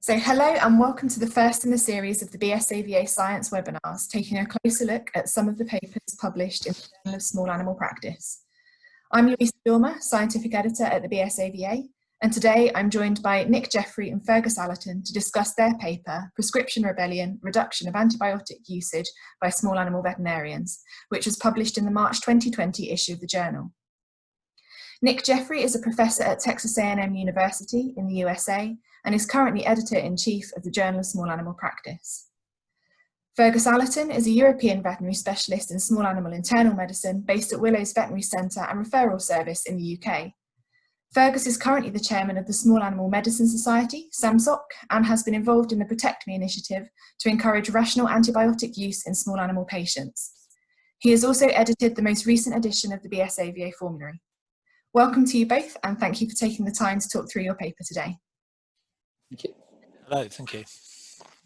So hello and welcome to the first in the series of the BSAVA Science webinars, taking a closer look at some of the papers published in the Journal of Small Animal Practice. I'm Luisa Dormer, Scientific Editor at the BSAVA, and today I'm joined by Nick Jeffery and Fergus Allerton to discuss their paper, Prescription Rebellion, Reduction of Antibiotic Usage by Small Animal Veterinarians, which was published in the March 2020 issue of the journal. Nick Jeffery is a professor at Texas A&M University in the USA and is currently Editor-in-Chief of the Journal of Small Animal Practice. Fergus Allerton is a European veterinary specialist in small animal internal medicine based at Willows Veterinary Centre and Referral Service in the UK. Fergus is currently the chairman of the Small Animal Medicine Society, SAMSOC, and has been involved in the Protect Me initiative to encourage rational antibiotic use in small animal patients. He has also edited the most recent edition of the BSAVA formulary. Welcome to you both, and thank you for taking the time to talk through your paper today. Thank you. Hello, thank you.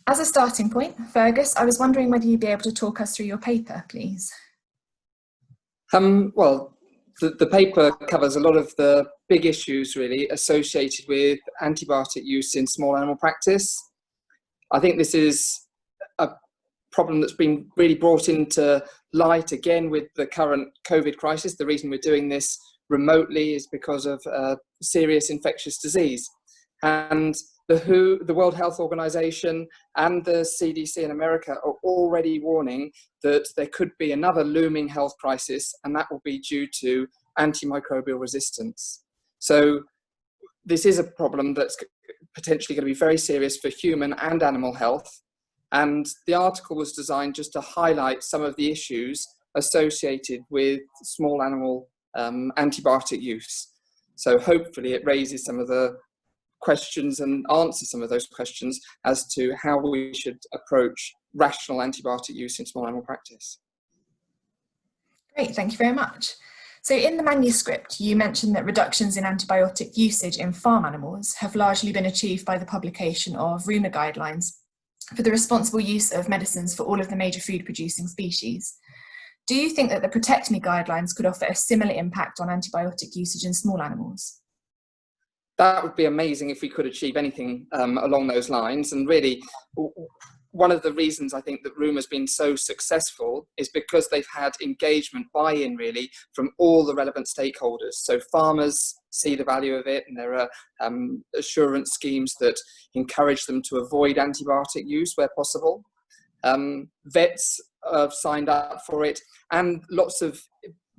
As a starting point, Fergus, I was wondering whether you'd be able to talk us through your paper, please. Well, the paper covers a lot of the big issues really associated with antibiotic use in small animal practice. I think this is a problem that's been really brought into light again with the current COVID crisis. The reason we're doing this remotely is because of serious infectious disease. And the WHO, the World Health Organization, and the CDC in America are already warning that there could be another looming health crisis, and that will be due to antimicrobial resistance. So this is a problem that's potentially going to be very serious for human and animal health. And the article was designed just to highlight some of the issues associated with small animal antibiotic use. So hopefully it raises some of the questions and answers some of those questions as to how we should approach rational antibiotic use in small animal practice. Great, thank you very much. So in the manuscript, you mentioned that reductions in antibiotic usage in farm animals have largely been achieved by the publication of RUMA guidelines for the responsible use of medicines for all of the major food-producing species. Do you think that the Protect Me guidelines could offer a similar impact on antibiotic usage in small animals? That would be amazing if we could achieve anything along those lines. And really, one of the reasons I think that RUMA has been so successful is because they've had engagement, buy-in really, from all the relevant stakeholders. So farmers see the value of it, and there are assurance schemes that encourage them to avoid antibiotic use where possible. Vets have signed up for it, and lots of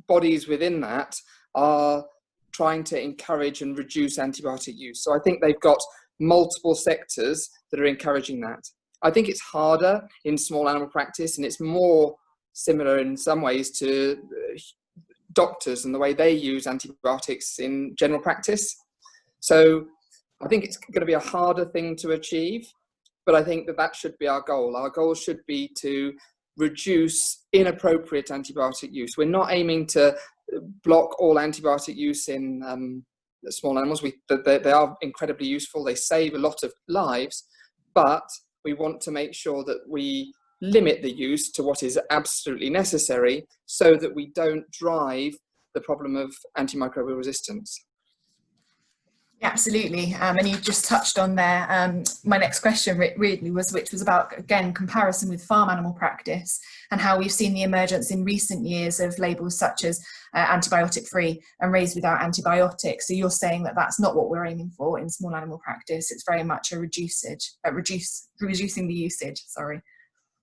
bodies within that are trying to encourage and reduce antibiotic use. So I think they've got multiple sectors that are encouraging that. I think it's harder in small animal practice, and it's more similar in some ways to doctors and the way they use antibiotics in general practice. So I think it's going to be a harder thing to achieve, but I think that that should be our goal. Our goal should be to reduce inappropriate antibiotic use. We're not aiming to block all antibiotic use in small animals. They are incredibly useful. They save a lot of lives, but we want to make sure that we limit the use to what is absolutely necessary so that we don't drive the problem of antimicrobial resistance. Yeah, absolutely. And you just touched on there, my next question really was, which was about, again, comparison with farm animal practice and how we've seen the emergence in recent years of labels such as antibiotic-free and raised without antibiotics. So you're saying that that's not what we're aiming for in small animal practice. It's very much a reducing the usage, sorry.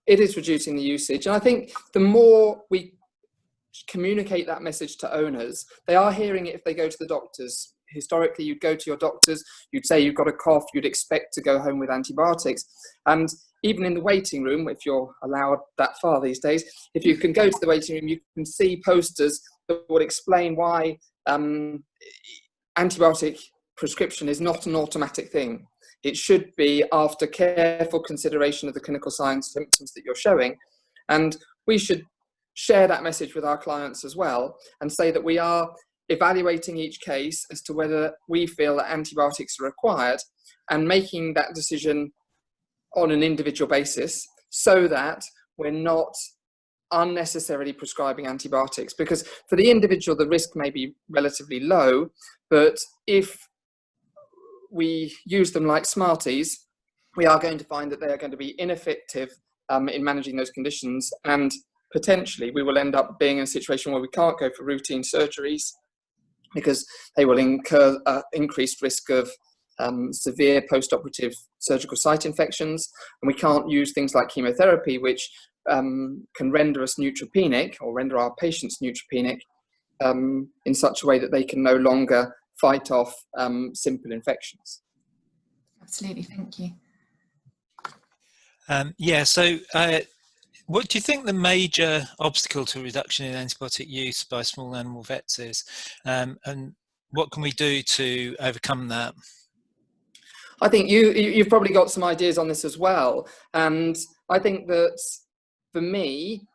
It is reducing the usage. And I think the more we communicate that message to owners, they are hearing it if they go to the doctors. Historically, you'd go to your doctors, you'd say you've got a cough, you'd expect to go home with antibiotics. And even in the waiting room, if you're allowed that far these days, if you can go to the waiting room, you can see posters that would explain why antibiotic prescription is not an automatic thing. It should be after careful consideration of the clinical signs and symptoms that you're showing. And we should share that message with our clients as well and say that we are evaluating each case as to whether we feel that antibiotics are required and making that decision on an individual basis so that we're not unnecessarily prescribing antibiotics. Because for the individual, the risk may be relatively low, but if we use them like Smarties, we are going to find that they are going to be ineffective in managing those conditions, and potentially we will end up being in a situation where we can't go for routine surgeries because they will incur increased risk of severe post-operative surgical site infections, and we can't use things like chemotherapy, which can render us neutropenic, or render our patients neutropenic, in such a way that they can no longer fight off simple infections. Absolutely, thank you. Yeah, so what do you think the major obstacle to reduction in antibiotic use by small animal vets is, and what can we do to overcome that? I think you've probably got some ideas on this as well, and I think that for me,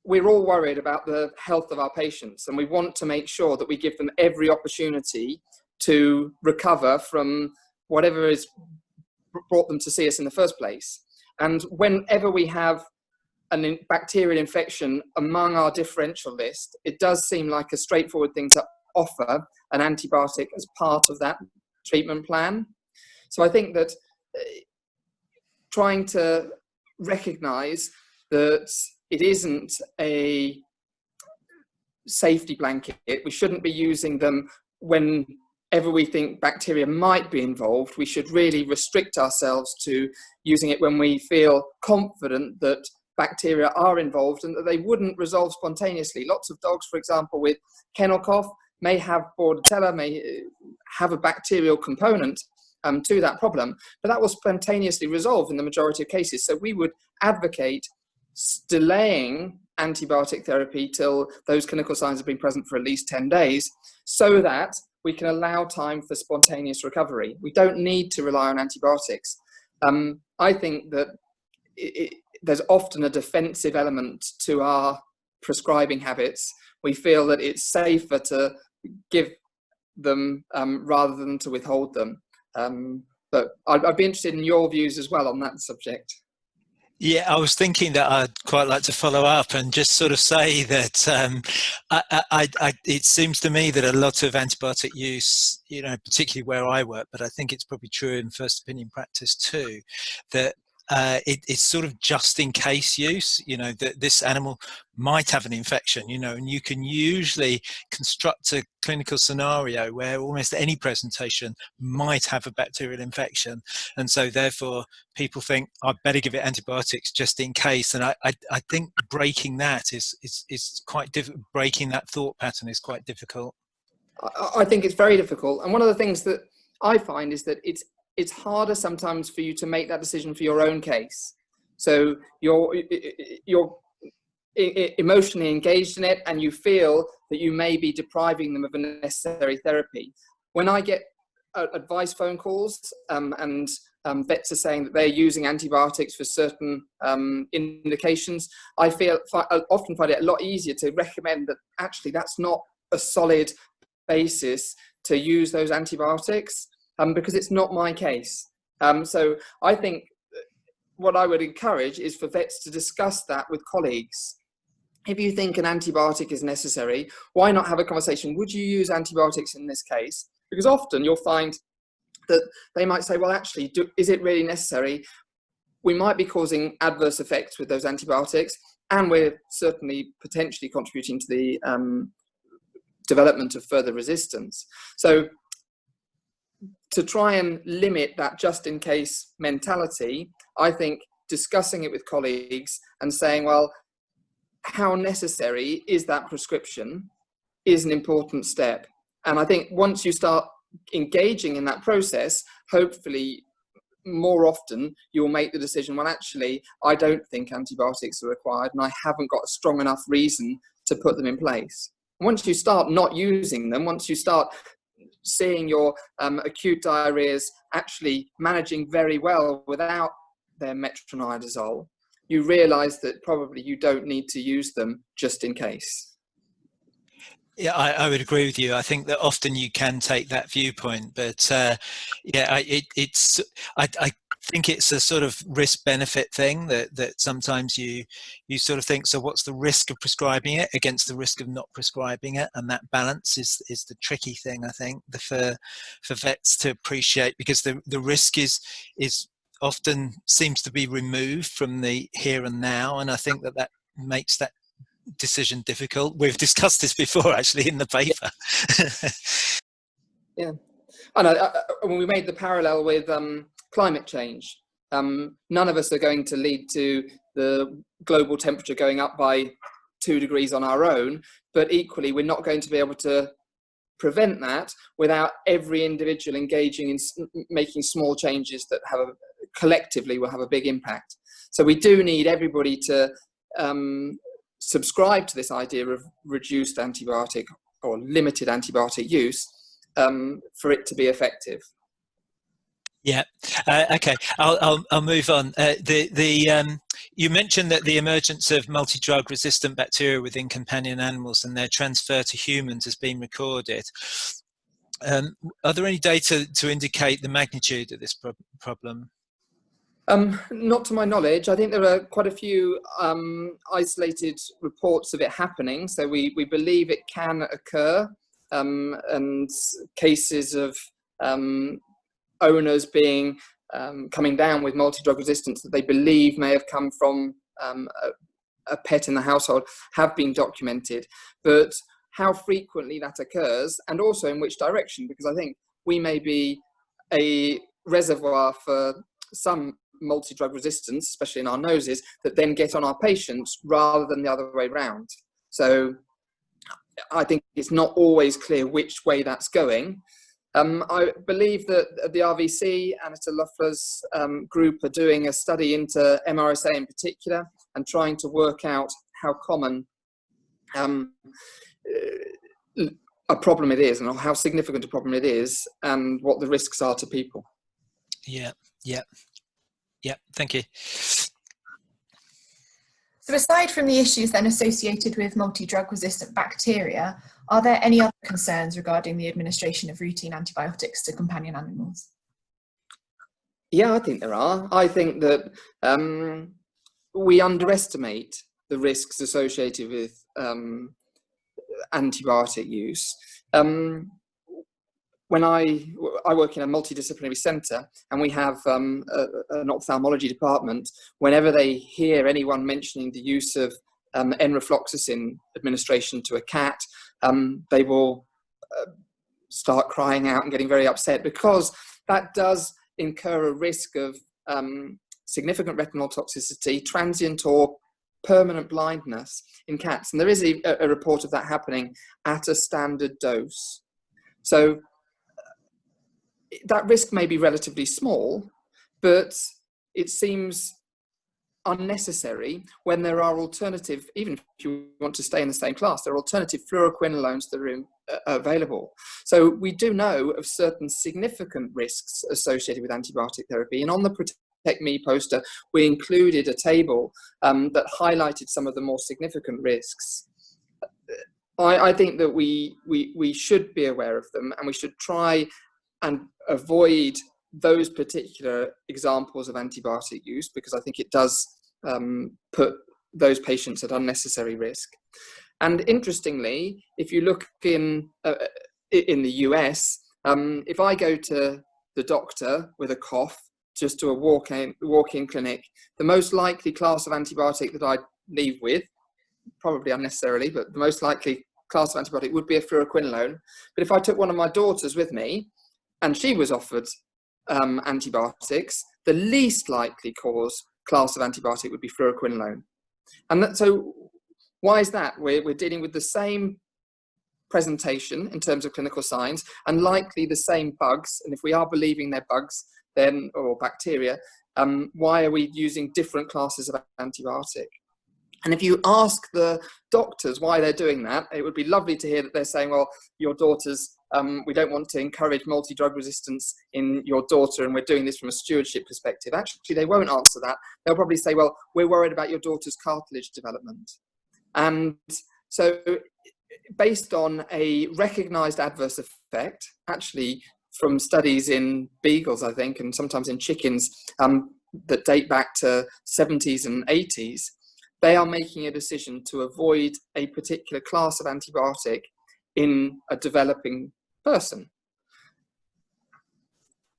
we're all worried about the health of our patients, and we want to make sure that we give them every opportunity to recover from whatever has brought them to see us in the first place. And whenever we have a bacterial infection among our differential list, it does seem like a straightforward thing to offer an antibiotic as part of that treatment plan. So I think that trying to recognize that it isn't a safety blanket, we shouldn't be using them whenever we think bacteria might be involved. We should really restrict ourselves to using it when we feel confident that bacteria are involved and that they wouldn't resolve spontaneously. Lots of dogs, for example, with kennel cough may have Bordetella, may have a bacterial component to that problem, but that will spontaneously resolve in the majority of cases. So we would advocate delaying antibiotic therapy till those clinical signs have been present for at least 10 days, so that we can allow time for spontaneous recovery. We don't need to rely on antibiotics. I think that there's often a defensive element to our prescribing habits. We feel that it's safer to give them rather than to withhold them. But I'd be interested in your views as well on that subject. Yeah, I was thinking that I'd quite like to follow up and just sort of say that it seems to me that a lot of antibiotic use, you know, particularly where I work, but I think it's probably true in first opinion practice too, that it's sort of just in case use, you know, that this animal might have an infection, you know, and you can usually construct a clinical scenario where almost any presentation might have a bacterial infection. And so therefore people think, I'd better give it antibiotics just in case. And I think breaking that is quite difficult. Breaking that thought pattern is quite difficult. I think it's very difficult. And one of the things that I find is that it's harder sometimes for you to make that decision for your own case. So you're emotionally engaged in it, and you feel that you may be depriving them of a necessary therapy. When I get advice phone calls and vets are saying that they're using antibiotics for certain indications, I often find it a lot easier to recommend that actually that's not a solid basis to use those antibiotics. Because it's not my case. So I think what I would encourage is for vets to discuss that with colleagues. If you think an antibiotic is necessary, why not have a conversation? Would you use antibiotics in this case? Because often you'll find that they might say, well, actually, is it really necessary? We might be causing adverse effects with those antibiotics, and we're certainly potentially contributing to the development of further resistance. So to try and limit that just-in-case mentality, I think discussing it with colleagues and saying, well, how necessary is that prescription is an important step. And I think once you start engaging in that process, hopefully more often you'll make the decision, well, actually, I don't think antibiotics are required and I haven't got a strong enough reason to put them in place. Once you start not using them, once you start seeing your acute diarrheas actually managing very well without their metronidazole, you realize that probably you don't need to use them just in case. Yeah, I would agree with you. I think that often you can take that viewpoint, but yeah, I think it's a sort of risk-benefit thing that sometimes you sort of think, so what's the risk of prescribing it against the risk of not prescribing it? And that balance is the tricky thing, I think, for vets to appreciate, because the risk is often seems to be removed from the here and now, and I think that makes that decision difficult. We've discussed this before, actually, in the paper. Yeah, and when we made the parallel with climate change, none of us are going to lead to the global temperature going up by 2 degrees on our own, but equally we're not going to be able to prevent that without every individual engaging in making small changes that collectively will have a big impact. So we do need everybody to subscribe to this idea of reduced antibiotic or limited antibiotic use for it to be effective. Yeah. Okay. I'll move on. You mentioned that the emergence of multi-drug resistant bacteria within companion animals and their transfer to humans has been recorded. Are there any data to indicate the magnitude of this problem? Not to my knowledge. I think there are quite a few isolated reports of it happening. So we believe it can occur, and cases of owners being coming down with multi-drug resistance that they believe may have come from a pet in the household have been documented. But how frequently that occurs, and also in which direction, because I think we may be a reservoir for some multi-drug resistance, especially in our noses, that then get on our patients rather than the other way around. So I think it's not always clear which way that's going. I believe that the RVC and Anita Loeffler's group are doing a study into MRSA in particular and trying to work out how common a problem it is and how significant a problem it is and what the risks are to people. Yeah, thank you. So aside from the issues then associated with multi-drug resistant bacteria, are there any other concerns regarding the administration of routine antibiotics to companion animals? Yeah, I think there are. I think that we underestimate the risks associated with antibiotic use. When I work in a multidisciplinary centre and we have an ophthalmology department, whenever they hear anyone mentioning the use of enrofloxacin administration to a cat, they will start crying out and getting very upset, because that does incur a risk of significant retinal toxicity, transient or permanent blindness in cats. And there is a report of that happening at a standard dose. So that risk may be relatively small, but it seems unnecessary when there are alternative, even if you want to stay in the same class, there are alternative fluoroquinolones that are available. So we do know of certain significant risks associated with antibiotic therapy. And on the Protect Me poster, we included a table that highlighted some of the more significant risks. I think that we should be aware of them, and we should try and avoid those particular examples of antibiotic use, because I think it does put those patients at unnecessary risk. And interestingly, if you look in the US, if I go to the doctor with a cough, just to a walk-in clinic, the most likely class of antibiotic that I'd leave with, probably unnecessarily, but the most likely class of antibiotic would be a fluoroquinolone. But if I took one of my daughters with me and she was offered antibiotics, the least likely class of antibiotic would be fluoroquinolone. And so why is that? We're dealing with the same presentation in terms of clinical signs and likely the same bugs. And if we are believing they're bugs, then, or bacteria, why are we using different classes of antibiotic? And if you ask the doctors why they're doing that, it would be lovely to hear that they're saying, well, your daughters, we don't want to encourage multi-drug resistance in your daughter, and we're doing this from a stewardship perspective. Actually, they won't answer that. They'll probably say, well, we're worried about your daughter's cartilage development. And so based on a recognized adverse effect, actually from studies in beagles, I think, and sometimes in chickens that date back to 70s and 80s, they are making a decision to avoid a particular class of antibiotic in a developing person.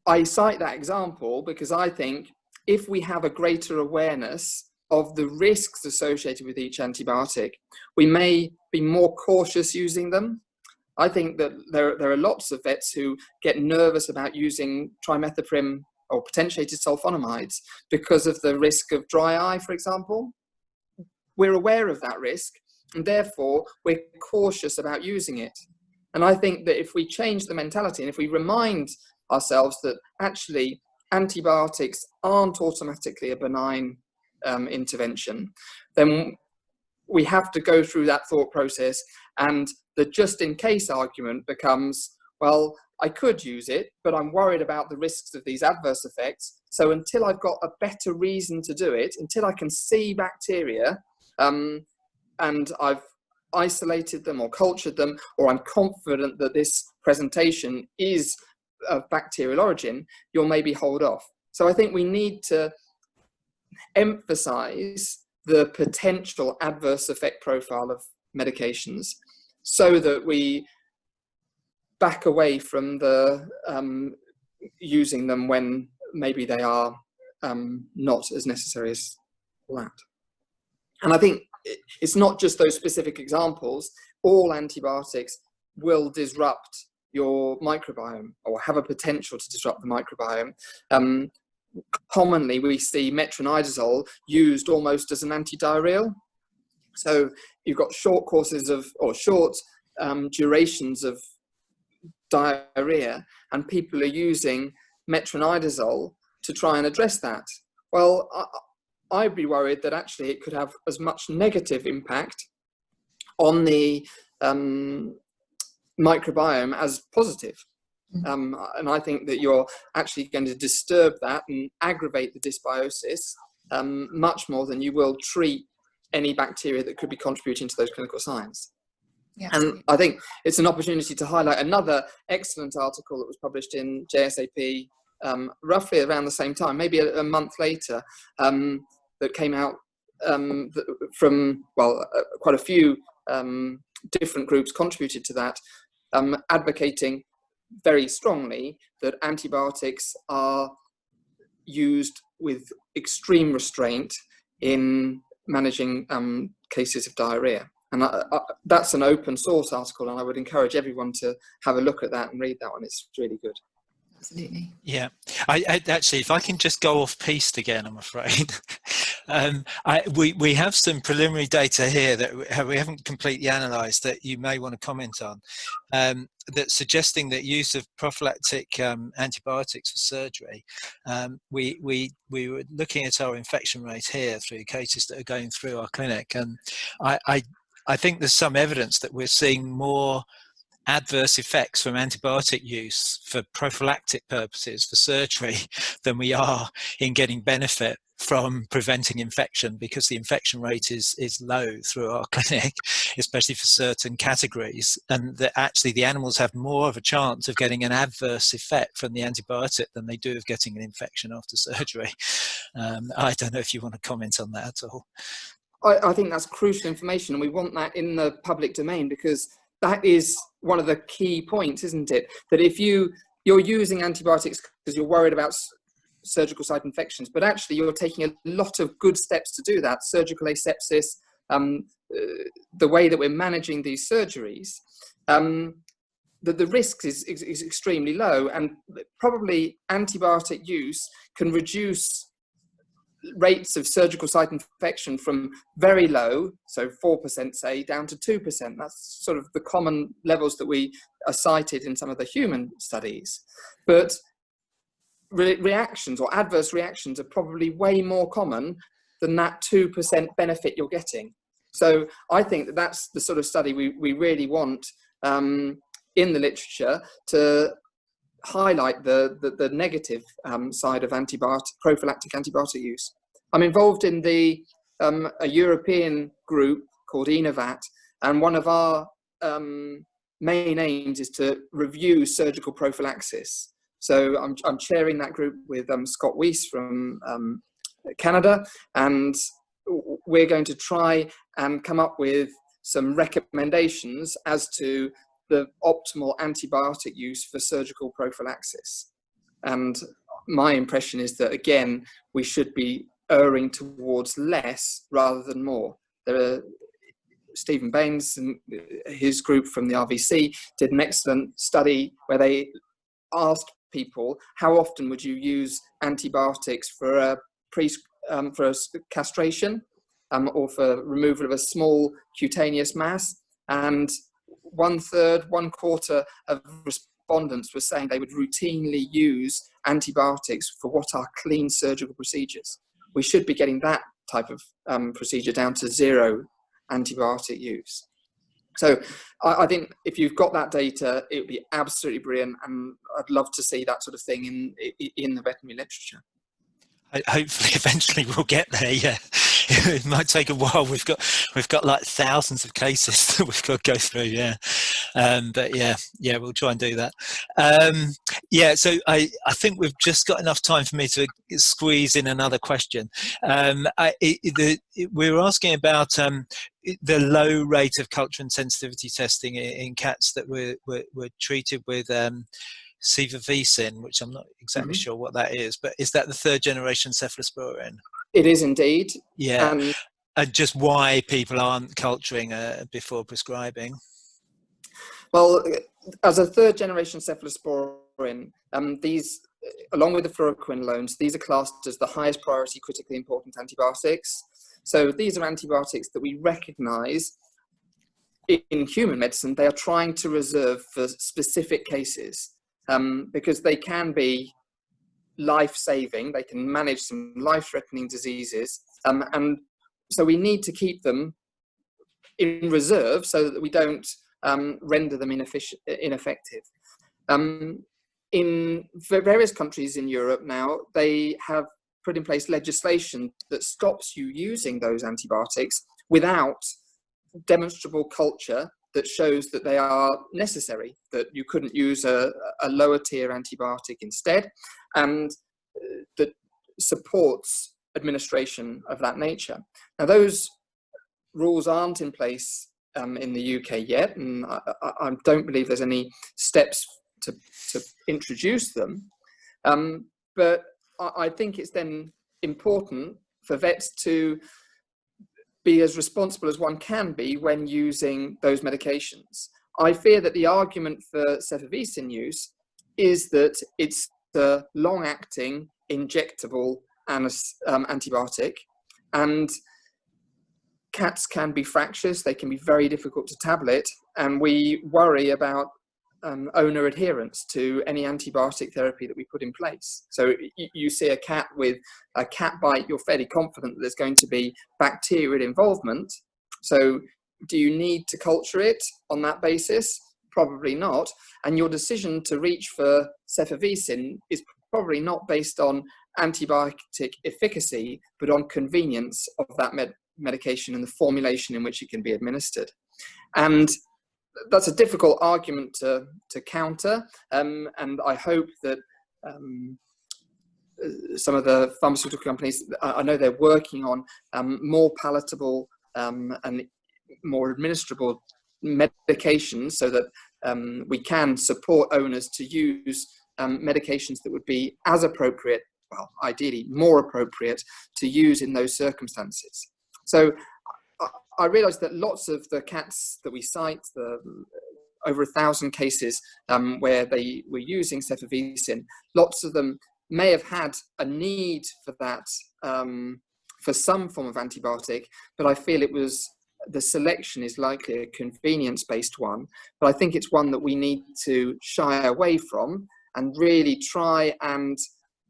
I cite that example because I think if we have a greater awareness of the risks associated with each antibiotic, we may be more cautious using them. I think that there are lots of vets who get nervous about using trimethoprim or potentiated sulfonamides because of the risk of dry eye, for example. We're aware of that risk, and therefore we're cautious about using it. And I think that if we change the mentality, and if we remind ourselves that actually antibiotics aren't automatically a benign intervention, then we have to go through that thought process, and the just in case argument becomes, well, I could use it, but I'm worried about the risks of these adverse effects. So until I've got a better reason to do it, until I can see bacteria and I've isolated them or cultured them, or I'm confident that this presentation is of bacterial origin, you'll maybe hold off. So I think we need to emphasize the potential adverse effect profile of medications so that we back away from the using them when maybe they are not as necessary as that. And I think it's not just those specific examples. All antibiotics will disrupt your microbiome or have a potential to disrupt the microbiome. Commonly, we see metronidazole used almost as an antidiarrheal. So you've got short courses of, or short durations of diarrhea, and people are using metronidazole to try and address that. Well, I'd be worried that actually it could have as much negative impact on the microbiome as positive. And I think that you're actually going to disturb that and aggravate the dysbiosis much more than you will treat any bacteria that could be contributing to those clinical signs. Yeah, and I think it's an opportunity to highlight another excellent article that was published in JSAP roughly around the same time, maybe a month later, that came out from, well, quite a few different groups contributed to that, advocating very strongly that antibiotics are used with extreme restraint in managing cases of diarrhea. And that's an open source article, and I would encourage everyone to have a look at that and read that one. It's really good. Absolutely. Yeah, I actually, if I can just go off piste again, I'm afraid. We have some preliminary data here that we haven't completely analysed that you may want to comment on, that's suggesting that use of prophylactic antibiotics for surgery. We were looking at our infection rate here through cases that are going through our clinic, and I think there's some evidence that we're seeing more adverse effects from antibiotic use for prophylactic purposes for surgery than we are in getting benefit from preventing infection, because the infection rate is low through our clinic, especially for certain categories, and that actually the animals have more of a chance of getting an adverse effect from the antibiotic than they do of getting an infection after surgery. I don't know if you want to comment on that at all. I think that's crucial information, and we want that in the public domain, because that is one of the key points, isn't it? That if you're using antibiotics because you're worried about surgical site infections, but actually you're taking a lot of good steps to do that, surgical asepsis, the way that we're managing these surgeries, the risk is extremely low, and probably antibiotic use can reduce rates of surgical site infection from very low, so 4% say, down to 2%. That's sort of the common levels that we are cited in some of the human studies. But reactions or adverse reactions are probably way more common than that 2% benefit you're getting. So I think that that's the sort of study we really want in the literature to highlight the negative side of prophylactic antibiotic use. I'm involved in a European group called Inovat, and one of our main aims is to review surgical prophylaxis. So I'm chairing that group with Scott Weiss from Canada, and we're going to try and come up with some recommendations as to the optimal antibiotic use for surgical prophylaxis. And my impression is that, again, we should be erring towards less rather than more. There are Stephen Baines and his group from the RVC did an excellent study where they asked people, how often would you use antibiotics for a castration or for removal of a small cutaneous mass? And 1/3, 1/4 of respondents were saying they would routinely use antibiotics for what are clean surgical procedures. We should be getting that type of procedure down to 0 antibiotic use. So I think if you've got that data, it would be absolutely brilliant, and I'd love to see that sort of thing in the veterinary literature. Hopefully eventually we'll get there. Yeah, it might take a while. We've got like thousands of cases that we've got to go through. Yeah, but yeah, we'll try and do that. Yeah, so I think we've just got enough time for me to squeeze in another question. We were asking about the low rate of culture and sensitivity testing in cats that were treated with cefavecin, which I'm not exactly sure what that is, but is that the 3rd generation cephalosporin? It is indeed. Yeah. And just why people aren't culturing before prescribing? Well, as a 3rd generation cephalosporin, these, along with the fluoroquinolones, these are classed as the highest priority critically important antibiotics. So these are antibiotics that we recognize in human medicine they are trying to reserve for specific cases. Because they can be life-saving, they can manage some life-threatening diseases, and so we need to keep them in reserve so that we don't render them ineffective. In various countries in Europe now, they have put in place legislation that stops you using those antibiotics without demonstrable culture that shows that they are necessary, that you couldn't use a lower tier antibiotic instead, and that supports administration of that nature. Now, those rules aren't in place in the UK yet, and I don't believe there's any steps to introduce them. But I think it's then important for vets to be as responsible as one can be when using those medications. I fear that the argument for cefavecin use is that it's the long-acting injectable antibiotic, and cats can be fractious, they can be very difficult to tablet, and we worry about owner adherence to any antibiotic therapy that we put in place. So you see a cat with a cat bite, you're fairly confident that there's going to be bacterial involvement. So do you need to culture it on that basis? Probably not. And your decision to reach for cefavecin is probably not based on antibiotic efficacy, but on convenience of that medication and the formulation in which it can be administered. And that's a difficult argument to counter, and I hope that some of the pharmaceutical companies, I know they're working on more palatable and more administrable medications so that we can support owners to use medications that would be as appropriate, well, ideally more appropriate to use in those circumstances. So I realised that lots of the cats that we cite, over 1,000 cases where they were using cefavecin, lots of them may have had a need for that, for some form of antibiotic, but I feel the selection is likely a convenience-based one, but I think it's one that we need to shy away from and really try and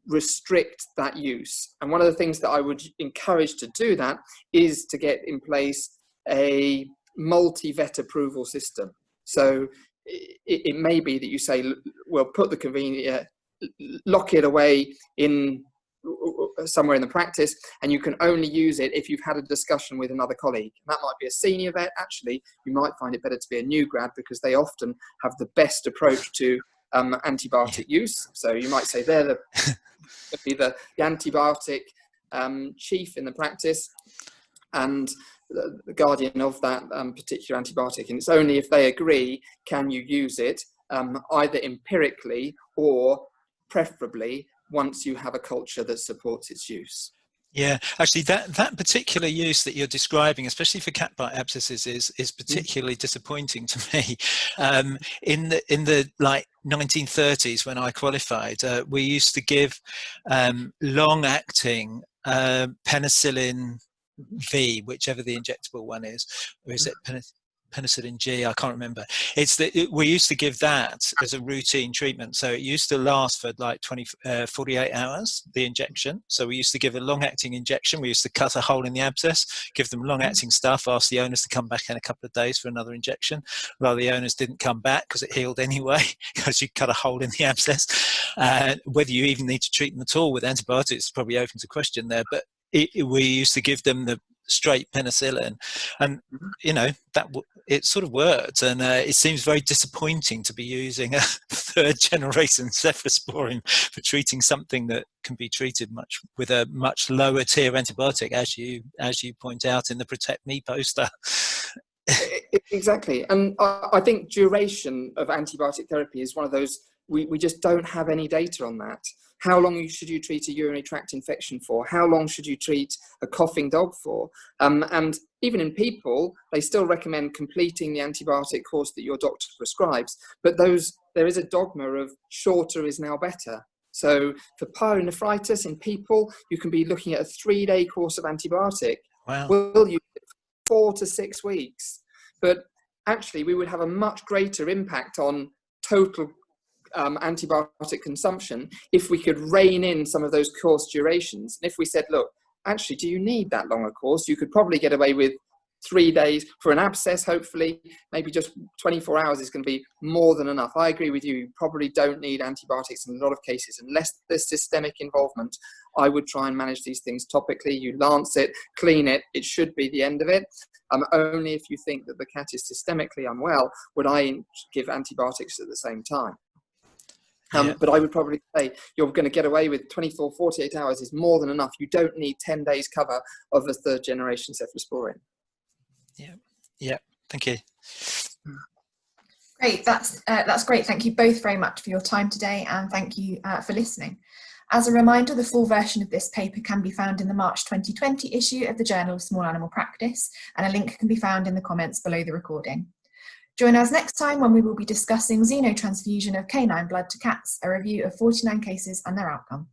restrict that use. And one of the things that I would encourage to do that is to get in place a multi-vet approval system. So it may be that you say, well, put the convenient, lock it away in somewhere in the practice, and you can only use it if you've had a discussion with another colleague. And that might be a senior vet. Actually, you might find it better to be a new grad because they often have the best approach to antibiotic use. So you might say they're the antibiotic chief in the practice and the guardian of that particular antibiotic. And it's only if they agree can you use it, either empirically or preferably once you have a culture that supports its use. Yeah, actually, that particular use that you're describing, especially for cat bite abscesses, is particularly disappointing to me. In the like 1930s, when I qualified, we used to give long-acting penicillin V, whichever the injectable one is, or is it penicillin G? I can't remember. We used to give that as a routine treatment, so it used to last for like 48 hours, the injection. So we used to give a long-acting injection. We used to cut a hole in the abscess, give them long-acting stuff, ask the owners to come back in a couple of days for another injection. Well, the owners didn't come back because it healed anyway, because you cut a hole in the abscess. Whether you even need to treat them at all with antibiotics is probably open to question there, but we used to give them the straight penicillin, and you know that it sort of worked, and it seems very disappointing to be using a third generation cephalosporin for treating something that can be treated with a much lower tier antibiotic, as you point out in the Protect Me poster. Exactly, and I think duration of antibiotic therapy is one of those we just don't have any data on that. How long should you treat a urinary tract infection for? How long should you treat a coughing dog for? And even in people, they still recommend completing the antibiotic course that your doctor prescribes. But there is a dogma of shorter is now better. So for pyelonephritis in people, you can be looking at a 3-day course of antibiotic. Wow. Will you 4 to 6 weeks? But actually, we would have a much greater impact on total antibiotic consumption if we could rein in some of those course durations. And if we said, look, actually, do you need that longer course? You could probably get away with 3 days for an abscess. Hopefully, maybe just 24 hours is going to be more than enough. I agree with you. You probably don't need antibiotics in a lot of cases unless there's systemic involvement. I would try and manage these things topically. You lance it, clean it. It should be the end of it. Only if you think that the cat is systemically unwell would I give antibiotics at the same time. But I would probably say you're going to get away with 24, 48 hours is more than enough. You don't need 10 days cover of a third generation cephalosporin. Yeah. Thank you. Great, that's great. Thank you both very much for your time today, and thank you for listening. As a reminder, the full version of this paper can be found in the March 2020 issue of the Journal of Small Animal Practice, and a link can be found in the comments below the recording. Join us next time when we will be discussing xenotransfusion of canine blood to cats, a review of 49 cases and their outcome.